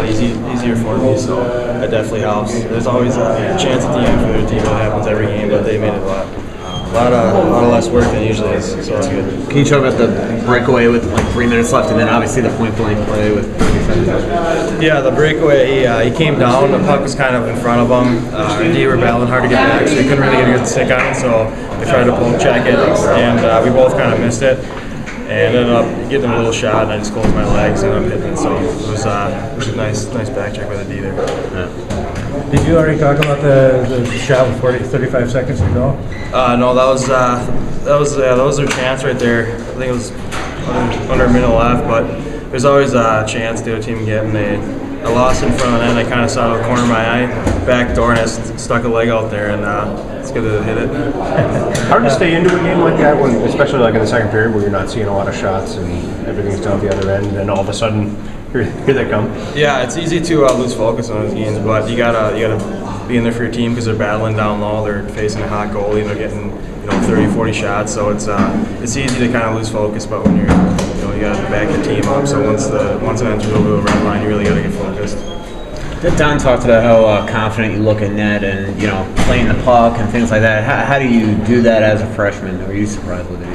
lot easier for me, so that definitely helps. There's always a chance at the end for their team. That happens every game, but they made it a lot of less work than usually is, so it's good. Can you talk about the breakaway with like 3 minutes left, and then obviously the point blank play with 30 seconds left? Yeah, the breakaway, he came down, the puck was kind of in front of him. They were battling hard to get back, so he couldn't really get a good stick on it, so they tried to poke check it, and we both kind of missed it. And ended up getting a little shot, and I just closed my legs and ended up hitting it. So it was a nice back check by the D there. Yeah. Did you already talk about the shot with 35 seconds to go? No, that was their chance right there. I think it was under a minute left, but there's always a chance the other team can get, and I lost in front of the net. I kind of saw the corner of my eye, back door, and I stuck a leg out there, and it's good to hit it. Hard to stay into a game like that, when, especially like in the second period where you're not seeing a lot of shots and everything's down the other end, and all of a sudden here they come. Yeah, it's easy to lose focus on those games, but you gotta be in there for your team because they're battling down low. They're facing a hot goalie, and they're getting 30, 40 shots. So it's easy to kind of lose focus, but when you gotta back the team up. So once it enters over the red line, you really gotta get focused. Don talked about how confident you look in net and playing the puck and things like that. How do you do that as a freshman? Were you surprised with it?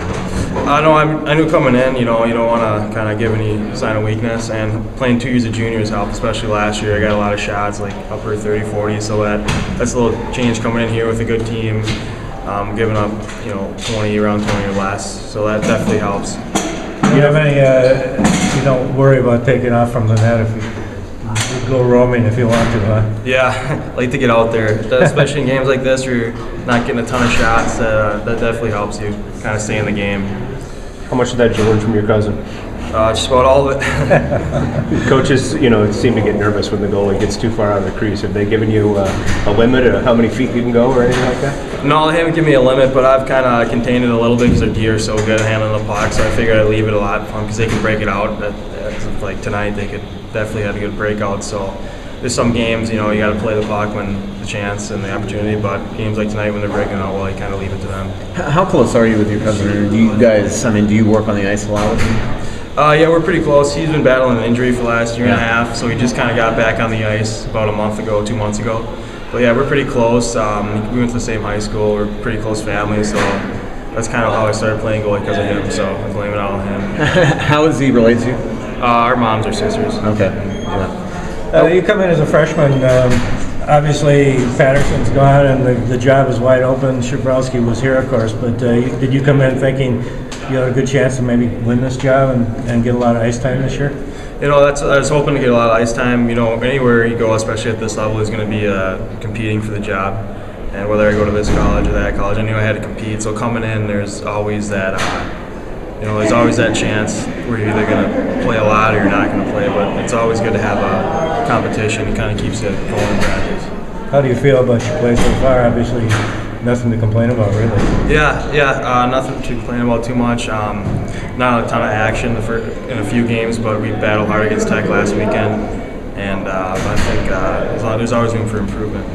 I knew coming in, you don't want to kind of give any sign of weakness, and playing 2 years of juniors helped, especially last year. I got a lot of shots, like upper 30, 40, so that's a little change coming in here with a good team, giving up, 20, around 20 or less, so that definitely helps. Do you have any, you don't worry about taking off from the net if you go roaming if you want to, huh? Yeah, I like to get out there, especially in games like this where you're not getting a ton of shots. That definitely helps you kind of stay in the game. How much did that you learn from your cousin? Just about all of it. Coaches, seem to get nervous when the goalie gets too far out of the crease. Have they given you a limit of how many feet you can go or anything like that? No, they haven't given me a limit, but I've kind of contained it a little bit because their D are so good at handling the puck, so I figured I'd leave it a lot because they can break it out. Like tonight, they could definitely have a good breakout. So there's some games, you got to play the puck when the chance and the opportunity, but games like tonight when they're breaking out, well, you kind of leave it to them. How close are you with your cousin? Do you guys, do you work on the ice a lot with him? Yeah, we're pretty close. He's been battling an injury for the last year and a half, so he just kind of got back on the ice about a month ago, 2 months ago. But yeah, we're pretty close. We went to the same high school. We're pretty close family, so that's kind of how I started playing goalie because of him, so I blame it all on him. How does he relate to you? Our moms are sisters. Okay. Yeah. You come in as a freshman. Obviously, Patterson's gone, and the job is wide open. Shabrowski was here, of course, but did you come in thinking you had a good chance to maybe win this job and get a lot of ice time this year? I was hoping to get a lot of ice time. Anywhere you go, especially at this level, is going to be competing for the job. And whether I go to this college or that college, I knew I had to compete. So coming in, there's always that. There's always that chance where you're either going to play a lot or you're not going to play, but it's always good to have a competition. It kind of keeps it going in practice. How do you feel about your play so far? Obviously, nothing to complain about, really. Yeah, nothing to complain about too much. Not a ton of action in a few games, but we battled hard against Tech last weekend, and I think there's always room for improvement.